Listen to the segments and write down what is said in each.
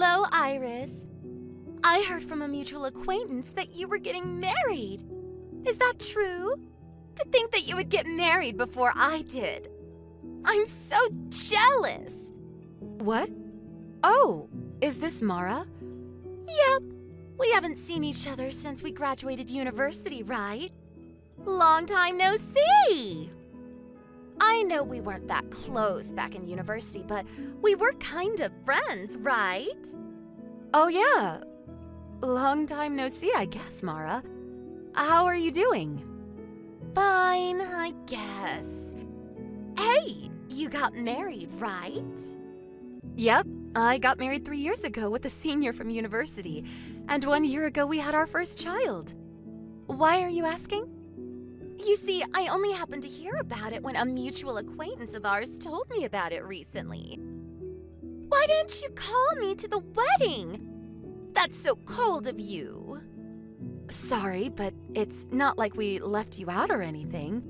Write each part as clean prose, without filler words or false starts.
Hello, Iris. I heard from a mutual acquaintance that you were getting married. Is that true? To think that you would get married before I did. I'm so jealous. What? Oh, is this Mara? Yep. We haven't seen each other since we graduated university, right? Long time no see! I know we weren't that close back in university, but we were kind of friends, right? Oh yeah. Long time no see, I guess, Mara. How are you doing? Fine, I guess. Hey, you got married, right? Yep, I got married 3 years ago with a senior from university, and 1 year ago we had our first child. Why are you asking? You see, I only happened to hear about it when a mutual acquaintance of ours told me about it recently. Why didn't you call me to the wedding? That's so cold of you. Sorry, but it's not like we left you out or anything.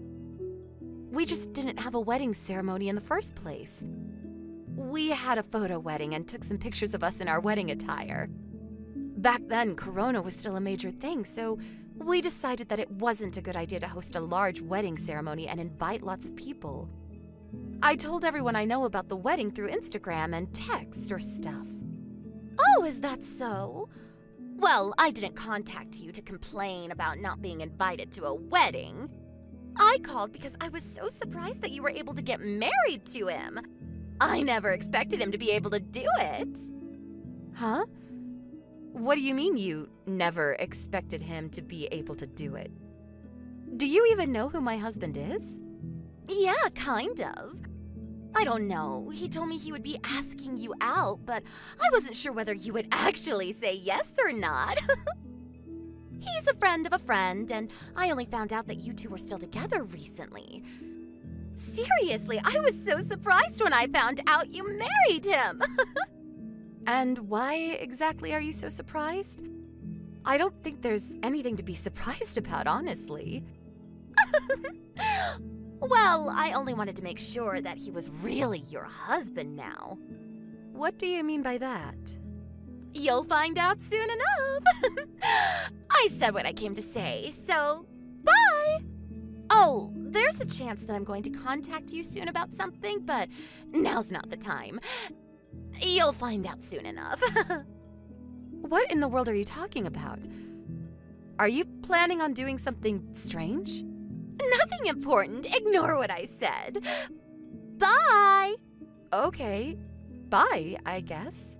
We just didn't have a wedding ceremony in the first place. We had a photo wedding and took some pictures of us in our wedding attire. Back then, Corona was still a major thing, so we decided that it wasn't a good idea to host a large wedding ceremony and invite lots of people. I told everyone I know about the wedding through Instagram and text or stuff. Oh, is that so? Well, I didn't contact you to complain about not being invited to a wedding. I called because I was so surprised that you were able to get married to him. I never expected him to be able to do it. Huh? What do you mean you never expected him to be able to do it? Do you even know who my husband is? Yeah, kind of. I don't know. He told me he would be asking you out, but I wasn't sure whether you would actually say yes or not. He's a friend of a friend, and I only found out that you two were still together recently. Seriously, I was so surprised when I found out you married him. And why exactly are you so surprised? I don't think there's anything to be surprised about, honestly. Well, I only wanted to make sure that he was really your husband now. What do you mean by that? You'll find out soon enough. I said what I came to say, so bye. Oh, there's a chance that I'm going to contact you soon about something, but now's not the time. You'll find out soon enough. What in the world are you talking about? Are you planning on doing something strange? Nothing important. Ignore what I said. Bye. Okay. Bye, I guess.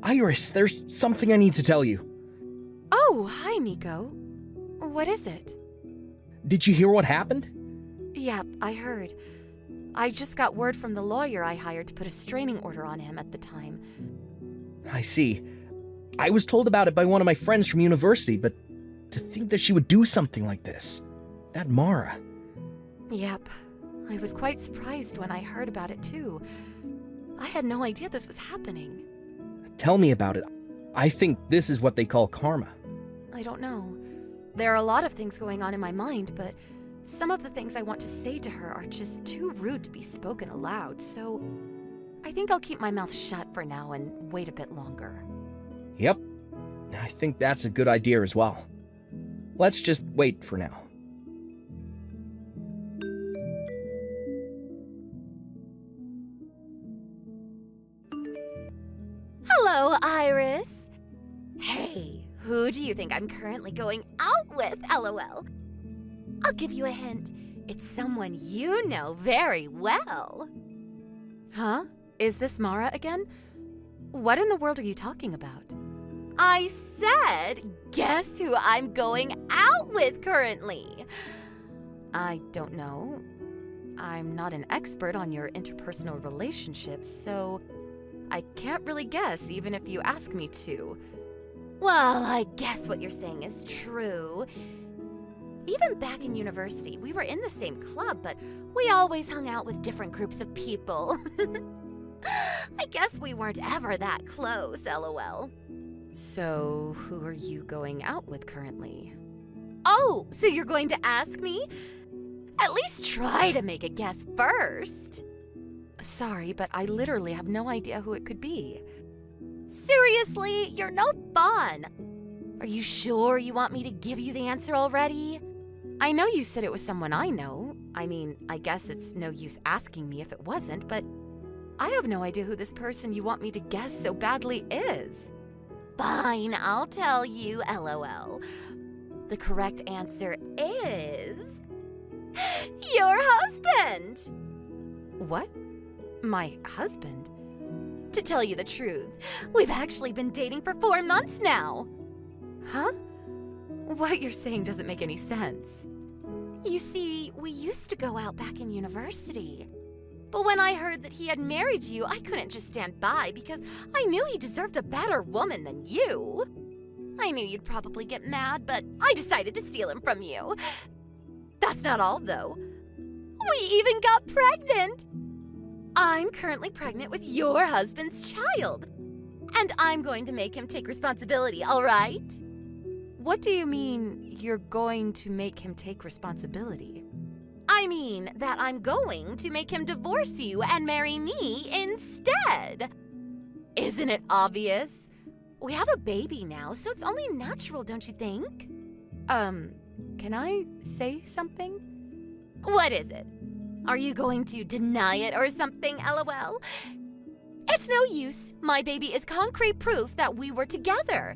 Iris, there's something I need to tell you. Oh, hi, Nico. What is it? Did you hear what happened? Yep, I heard. I just got word from the lawyer I hired to put a restraining order on him at the time. I see. I was told about it by one of my friends from university, but to think that she would do something like this. That Mara. Yep. I was quite surprised when I heard about it, too. I had no idea this was happening. Tell me about it. I think this is what they call karma. I don't know. There are a lot of things going on in my mind, but some of the things I want to say to her are just too rude to be spoken aloud, so I think I'll keep my mouth shut for now and wait a bit longer. Yep. I think that's a good idea as well. Let's just wait for now. Hello, Iris. Hey, who do you think I'm currently going out with, LOL? I'll give you a hint. It's someone you know very well. Huh? Is this Mara again? What in the world are you talking about? I said, guess who I'm going out with currently? I don't know. I'm not an expert on your interpersonal relationships, so I can't really guess even if you ask me to. Well, I guess what you're saying is true. Even back in university, we were in the same club, but we always hung out with different groups of people. I guess we weren't ever that close, LOL. So, who are you going out with currently? Oh, so you're going to ask me? At least try to make a guess first. Sorry, but I literally have no idea who it could be. Seriously, you're no fun. Are you sure you want me to give you the answer already? I know you said it was someone I know. I mean, I guess it's no use asking me if it wasn't, but I have no idea who this person you want me to guess so badly is. Fine, I'll tell you, LOL. The correct answer is... your husband! What? My husband? To tell you the truth, we've actually been dating for 4 months now. Huh? What you're saying doesn't make any sense. You see, we used to go out back in university. But when I heard that he had married you, I couldn't just stand by because I knew he deserved a better woman than you. I knew you'd probably get mad, but I decided to steal him from you. That's not all, though. We even got pregnant. I'm currently pregnant with your husband's child. And I'm going to make him take responsibility, all right? What do you mean, you're going to make him take responsibility? I mean that I'm going to make him divorce you and marry me instead. Isn't it obvious? We have a baby now, so it's only natural, don't you think? Can I say something? What is it? Are you going to deny it or something, LOL? It's no use. My baby is concrete proof that we were together.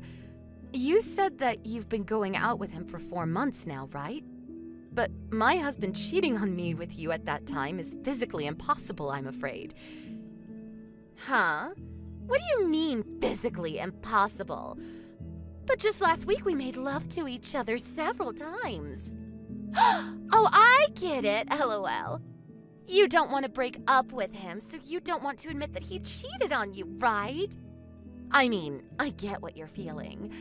You said that you've been going out with him for 4 months now, right? But my husband cheating on me with you at that time is physically impossible, I'm afraid. Huh? What do you mean, physically impossible? But just last week we made love to each other several times. Oh, I get it, LOL. You don't want to break up with him, so you don't want to admit that he cheated on you, right? I mean, I get what you're feeling.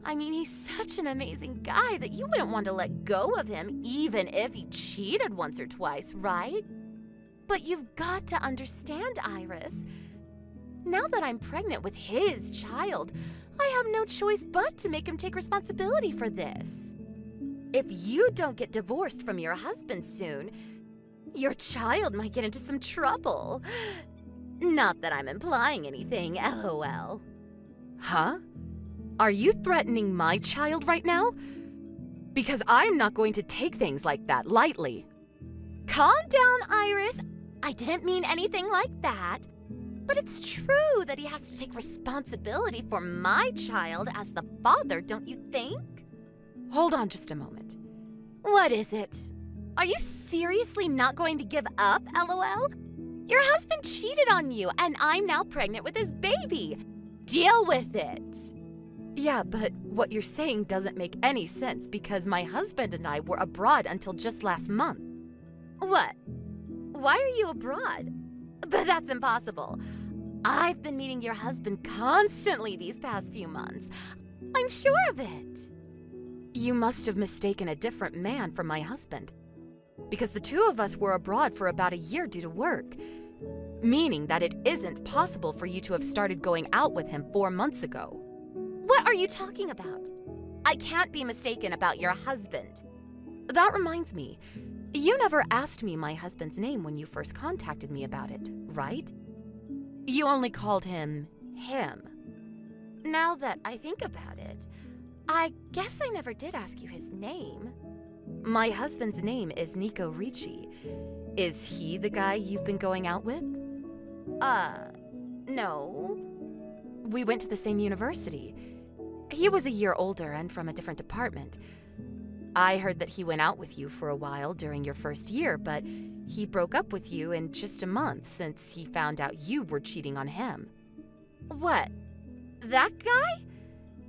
I mean, he's such an amazing guy that you wouldn't want to let go of him even if he cheated once or twice, right? But you've got to understand, Iris. Now that I'm pregnant with his child, I have no choice but to make him take responsibility for this. If you don't get divorced from your husband soon, your child might get into some trouble. Not that I'm implying anything, LOL. Huh? Are you threatening my child right now? Because I'm not going to take things like that lightly. Calm down, Iris. I didn't mean anything like that. But it's true that he has to take responsibility for my child as the father, don't you think? Hold on just a moment. What is it? Are you seriously not going to give up, LOL? Your husband cheated on you, and I'm now pregnant with his baby. Deal with it. Yeah, but what you're saying doesn't make any sense because my husband and I were abroad until just last month. What? Why are you abroad? But that's impossible. I've been meeting your husband constantly these past few months. I'm sure of it. You must have mistaken a different man for my husband. Because the two of us were abroad for about a year due to work. Meaning that it isn't possible for you to have started going out with him 4 months ago. What are you talking about? I can't be mistaken about your husband. That reminds me, you never asked me my husband's name when you first contacted me about it, right? You only called him. Now that I think about it, I guess I never did ask you his name. My husband's name is Nico Ricci. Is he the guy you've been going out with? No. We went to the same university. He was a year older and from a different department. I heard that he went out with you for a while during your first year, but he broke up with you in just a month since he found out you were cheating on him. What? That guy?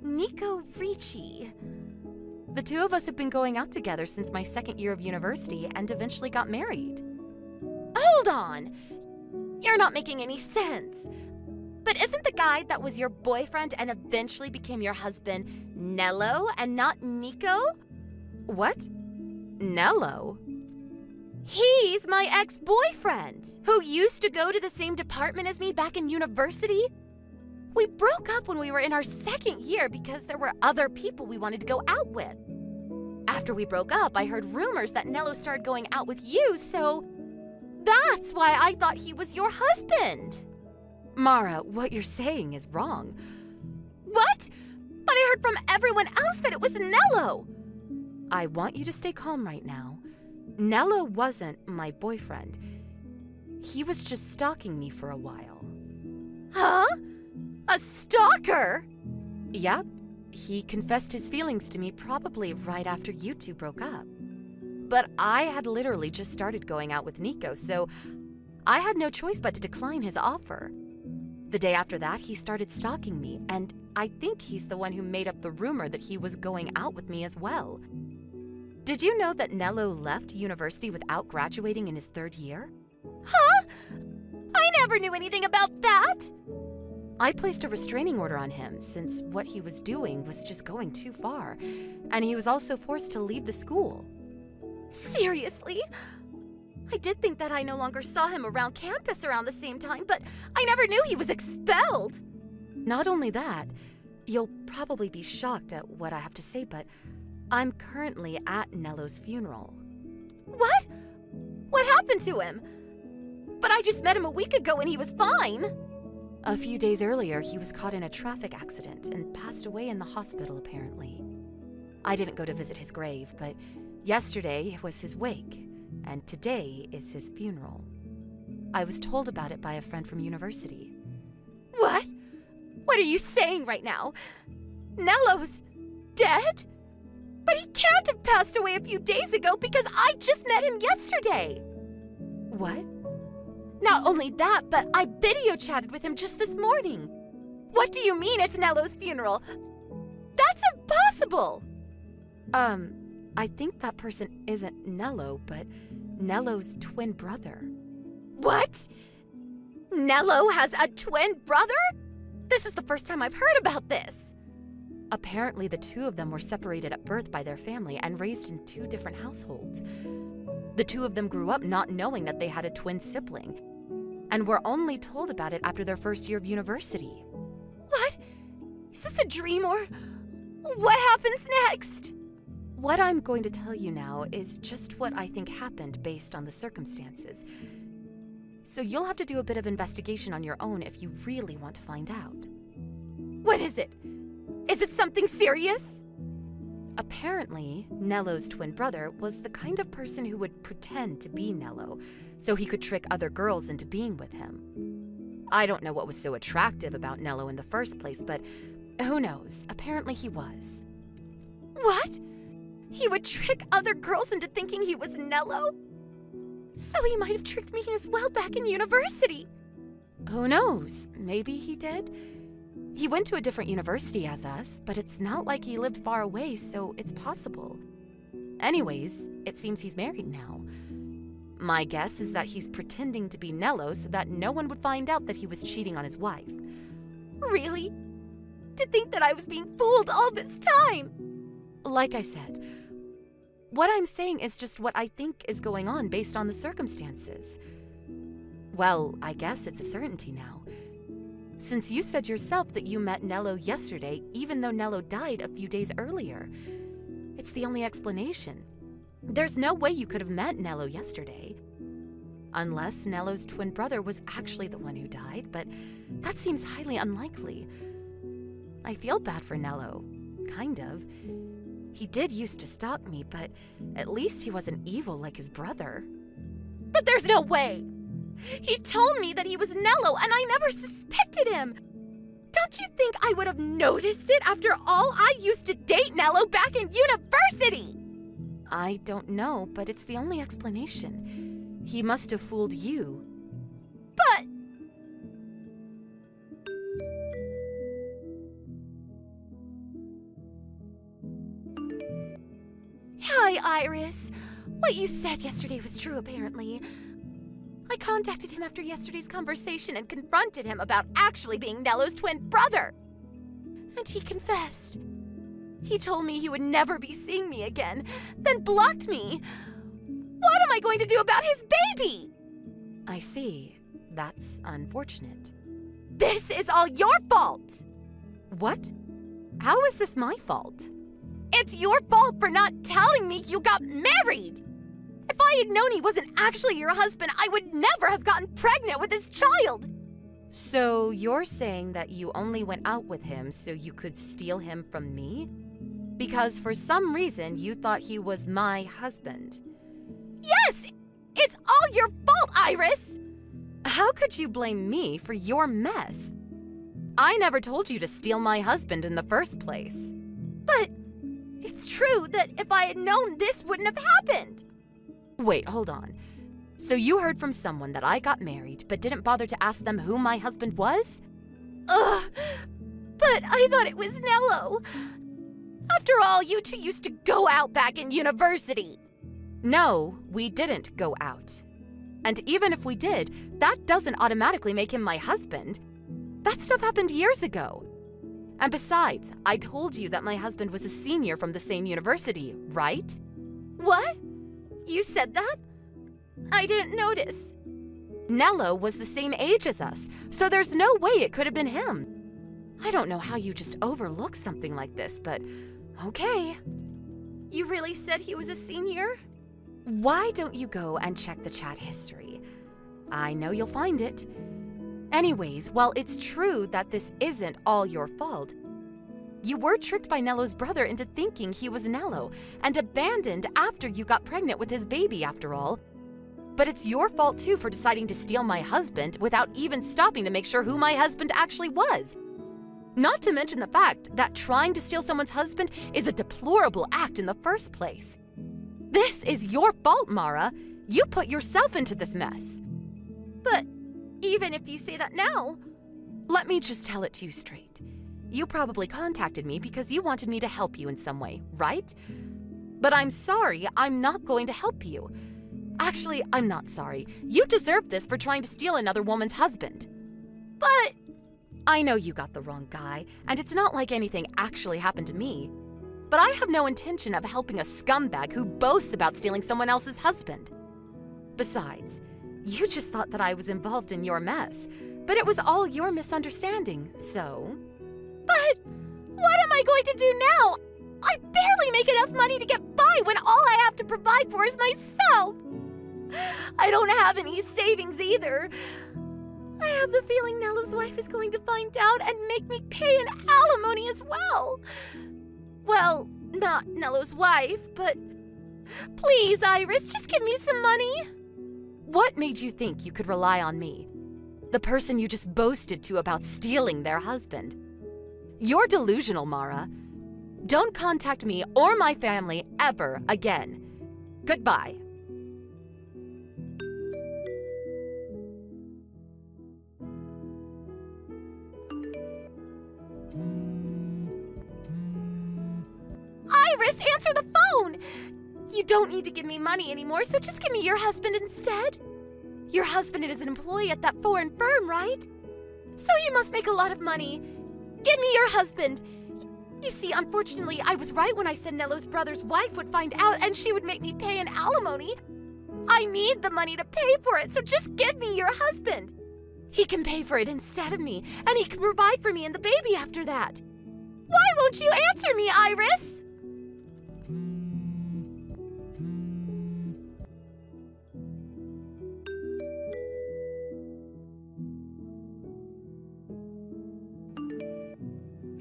Nico Ricci. The two of us have been going out together since my second year of university and eventually got married. Hold on! You're not making any sense. But isn't the guy that was your boyfriend and eventually became your husband Nello and not Nico? What? Nello? He's my ex-boyfriend, who used to go to the same department as me back in university. We broke up when we were in our second year because there were other people we wanted to go out with. After we broke up, I heard rumors that Nello started going out with you, so that's why I thought he was your husband. Mara, what you're saying is wrong. What? But I heard from everyone else that it was Nello. I want you to stay calm right now. Nello wasn't my boyfriend. He was just stalking me for a while. Huh? A stalker? Yep. He confessed his feelings to me probably right after you two broke up. But I had literally just started going out with Nico, so I had no choice but to decline his offer. The day after that, he started stalking me, and I think he's the one who made up the rumor that he was going out with me as well. Did you know that Nello left university without graduating in his 3rd year? Huh? I never knew anything about that! I placed a restraining order on him since what he was doing was just going too far, and he was also forced to leave the school. Seriously? I did think that I no longer saw him around campus around the same time, but I never knew he was expelled. Not only that, you'll probably be shocked at what I have to say, but I'm currently at Nello's funeral. What? What happened to him? But I just met him a week ago and he was fine. A few days earlier, he was caught in a traffic accident and passed away in the hospital, apparently. I didn't go to visit his grave, but yesterday was his wake, and today is his funeral. I was told about it by a friend from university. What? What are you saying right now? Nello's dead? But he can't have passed away a few days ago because I just met him yesterday. What? Not only that, but I video chatted with him just this morning. What do you mean it's Nello's funeral? That's impossible! I think that person isn't Nello, but Nello's twin brother. What? Nello has a twin brother? This is the first time I've heard about this. Apparently, the two of them were separated at birth by their family and raised in 2 different households. The 2 of them grew up not knowing that they had a twin sibling, and were only told about it after their 1st year of university. What? Is this a dream or what happens next? What I'm going to tell you now is just what I think happened based on the circumstances. So you'll have to do a bit of investigation on your own if you really want to find out. What is it? Is it something serious? Apparently, Nello's twin brother was the kind of person who would pretend to be Nello, so he could trick other girls into being with him. I don't know what was so attractive about Nello in the first place, but who knows? Apparently he was. What? He would trick other girls into thinking he was Nello? So he might have tricked me as well back in university. Who knows? Maybe he did. He went to a different university as us, but it's not like he lived far away, so it's possible. Anyways, it seems he's married now. My guess is that he's pretending to be Nello so that no one would find out that he was cheating on his wife. Really? To think that I was being fooled all this time! Like I said, what I'm saying is just what I think is going on based on the circumstances. Well, I guess it's a certainty now. Since you said yourself that you met Nello yesterday, even though Nello died a few days earlier. It's the only explanation. There's no way you could have met Nello yesterday. Unless Nello's twin brother was actually the one who died, but that seems highly unlikely. I feel bad for Nello. Kind of. He did used to stalk me, but at least he wasn't evil like his brother. But there's no way! He told me that he was Nello, and I never suspected him! Don't you think I would have noticed it after all? I used to date Nello back in university! I don't know, but it's the only explanation. He must have fooled you. But... Hi, Iris. What you said yesterday was true, apparently. I contacted him after yesterday's conversation and confronted him about actually being Nello's twin brother. And he confessed. He told me he would never be seeing me again, then blocked me. What am I going to do about his baby? I see. That's unfortunate. This is all your fault! What? How is this my fault? It's your fault for not telling me you got married! If I had known he wasn't actually your husband, I would never have gotten pregnant with his child! So you're saying that you only went out with him so you could steal him from me? Because for some reason you thought he was my husband. Yes! It's all your fault, Iris! How could you blame me for your mess? I never told you to steal my husband in the first place. But it's true that if I had known, this wouldn't have happened. Wait, hold on. So you heard from someone that I got married, but didn't bother to ask them who my husband was? Ugh, but I thought it was Nello. After all, you two used to go out back in university. No, we didn't go out. And even if we did, that doesn't automatically make him my husband. That stuff happened years ago. And besides, I told you that my husband was a senior from the same university, right? What? You said that? I didn't notice. Nello was the same age as us, so there's no way it could have been him. I don't know how you just overlook something like this, but okay. You really said he was a senior? Why don't you go and check the chat history? I know you'll find it. Anyways, while it's true that this isn't all your fault, you were tricked by Nello's brother into thinking he was Nello and abandoned after you got pregnant with his baby after all. But it's your fault too for deciding to steal my husband without even stopping to make sure who my husband actually was. Not to mention the fact that trying to steal someone's husband is a deplorable act in the first place. This is your fault, Mara. You put yourself into this mess. But even if you say that now, let me just tell it to you straight. You probably contacted me because you wanted me to help you in some way, right? But I'm sorry, I'm not going to help you. Actually, I'm not sorry. You deserve this for trying to steal another woman's husband. But I know you got the wrong guy, and it's not like anything actually happened to me. But I have no intention of helping a scumbag who boasts about stealing someone else's husband. Besides, you just thought that I was involved in your mess, but it was all your misunderstanding, so... But what am I going to do now? I barely make enough money to get by when all I have to provide for is myself. I don't have any savings either. I have the feeling Nello's wife is going to find out and make me pay an alimony as well. Well, not Nello's wife, but please, Iris, just give me some money. What made you think you could rely on me? The person you just boasted to about stealing their husband. You're delusional, Mara. Don't contact me or my family ever again. Goodbye. Iris, answer the phone! You don't need to give me money anymore, so just give me your husband instead. Your husband is an employee at that foreign firm, right? So you must make a lot of money. Give me your husband. You see, unfortunately, I was right when I said Nello's brother's wife would find out and she would make me pay an alimony. I need the money to pay for it, so just give me your husband. He can pay for it instead of me, and he can provide for me and the baby after that. Why won't you answer me, Iris?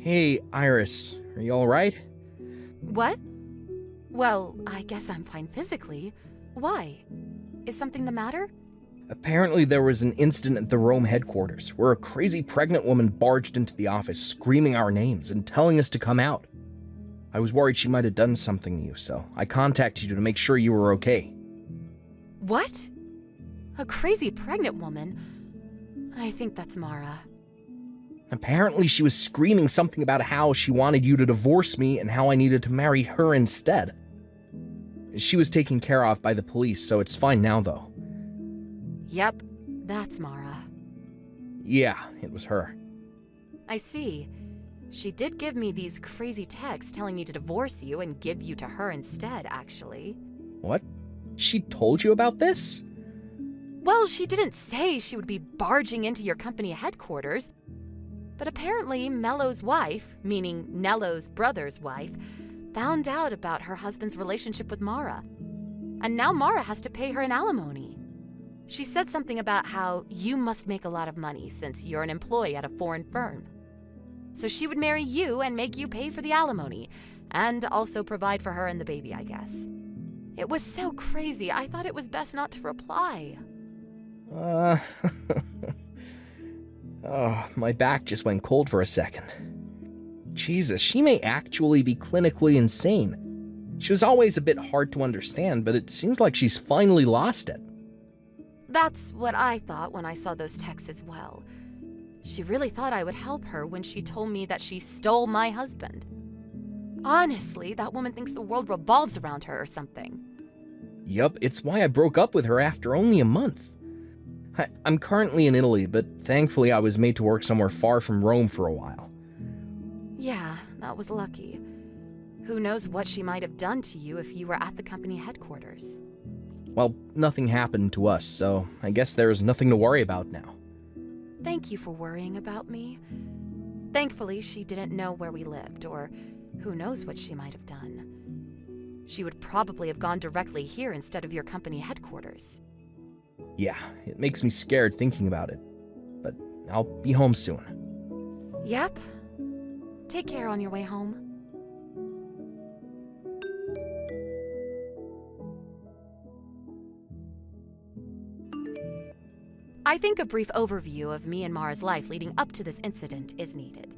Hey, Iris, are you alright? What? Well, I guess I'm fine physically. Why? Is something the matter? Apparently there was an incident at the Rome headquarters where a crazy pregnant woman barged into the office screaming our names and telling us to come out. I was worried she might have done something to you, so I contacted you to make sure you were okay. What? A crazy pregnant woman? I think that's Mara. Apparently she was screaming something about how she wanted you to divorce me and how I needed to marry her instead. She was taken care of by the police, so it's fine now though. Yep, that's Mara. Yeah, it was her. I see. She did give me these crazy texts telling me to divorce you and give you to her instead, actually. What? She told you about this? Well, she didn't say she would be barging into your company headquarters. But apparently Mello's wife, meaning Nello's brother's wife, found out about her husband's relationship with Mara. And now Mara has to pay her an alimony. She said something about how you must make a lot of money since you're an employee at a foreign firm. So she would marry you and make you pay for the alimony, and also provide for her and the baby, I guess. It was so crazy, I thought it was best not to reply. Oh, my back just went cold for a second. Jesus, she may actually be clinically insane. She was always a bit hard to understand, but it seems like she's finally lost it. That's what I thought when I saw those texts as well. She really thought I would help her when she told me that she stole my husband. Honestly, that woman thinks the world revolves around her or something. Yup, it's why I broke up with her after only a month. I'm currently in Italy, but thankfully I was made to work somewhere far from Rome for a while. Yeah, that was lucky. Who knows what she might have done to you if you were at the company headquarters. Well, nothing happened to us, so I guess there's nothing to worry about now. Thank you for worrying about me. Thankfully, she didn't know where we lived, or who knows what she might have done. She would probably have gone directly here instead of your company headquarters. Yeah, it makes me scared thinking about it, but I'll be home soon. Yep. Take care on your way home. I think a brief overview of me and Mara's life leading up to this incident is needed.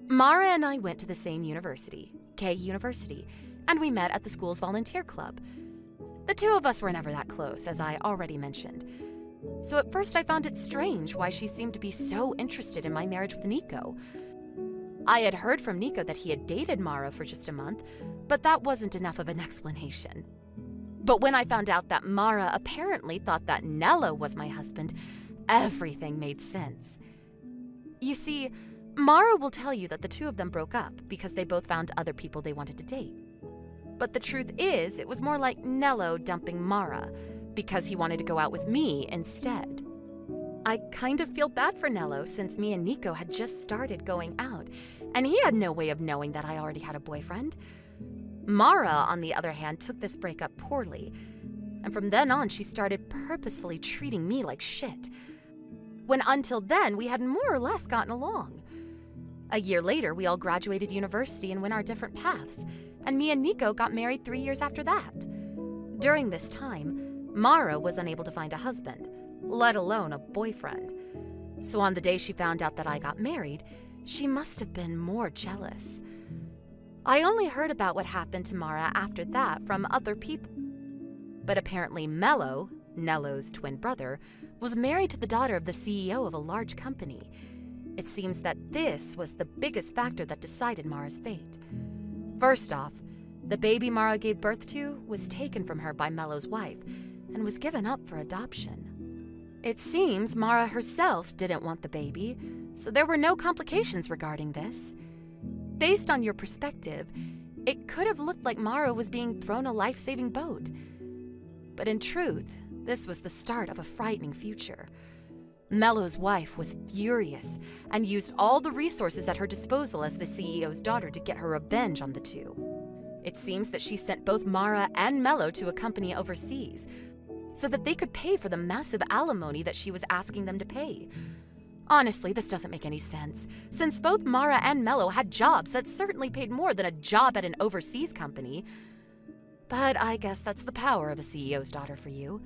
Mara and I went to the same university, K University, and we met at the school's volunteer club. The two of us were never that close, as I already mentioned. So at first I found it strange why she seemed to be so interested in my marriage with Nico. I had heard from Nico that he had dated Mara for just a month, but that wasn't enough of an explanation. But when I found out that Mara apparently thought that Nello was my husband, everything made sense. You see, Mara will tell you that the two of them broke up because they both found other people they wanted to date. But the truth is, it was more like Nello dumping Mara because he wanted to go out with me instead. I kind of feel bad for Nello since me and Nico had just started going out, and he had no way of knowing that I already had a boyfriend. Mara, on the other hand, took this breakup poorly, and from then on she started purposefully treating me like shit. When until then, we had more or less gotten along. A year later, we all graduated university and went our different paths, and me and Nico got married 3 years after that. During this time, Mara was unable to find a husband, let alone a boyfriend. So on the day she found out that I got married, she must have been more jealous. I only heard about what happened to Mara after that from other people. But apparently Mello, Nello's twin brother, was married to the daughter of the CEO of a large company. It seems that this was the biggest factor that decided Mara's fate. First off, the baby Mara gave birth to was taken from her by Mello's wife and was given up for adoption. It seems Mara herself didn't want the baby, so there were no complications regarding this. Based on your perspective, it could have looked like Mara was being thrown a life-saving boat. But in truth, this was the start of a frightening future. Mello's wife was furious and used all the resources at her disposal as the CEO's daughter to get her revenge on the two. It seems that she sent both Mara and Mello to a company overseas so that they could pay for the massive alimony that she was asking them to pay. Honestly, this doesn't make any sense, since both Mara and Mello had jobs that certainly paid more than a job at an overseas company. But I guess that's the power of a CEO's daughter for you.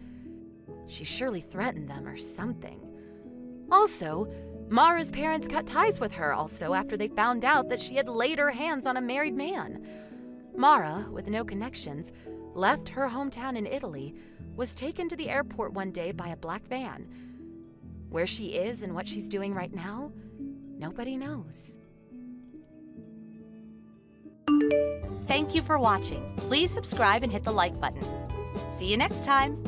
She surely threatened them or something. Also, Mara's parents cut ties with her also after they found out that she had laid her hands on a married man. Mara, with no connections, left her hometown in Italy, was taken to the airport one day by a black van. Where she is and what she's doing right now, nobody knows. Thank you for watching. Please subscribe and hit the like button. See you next time.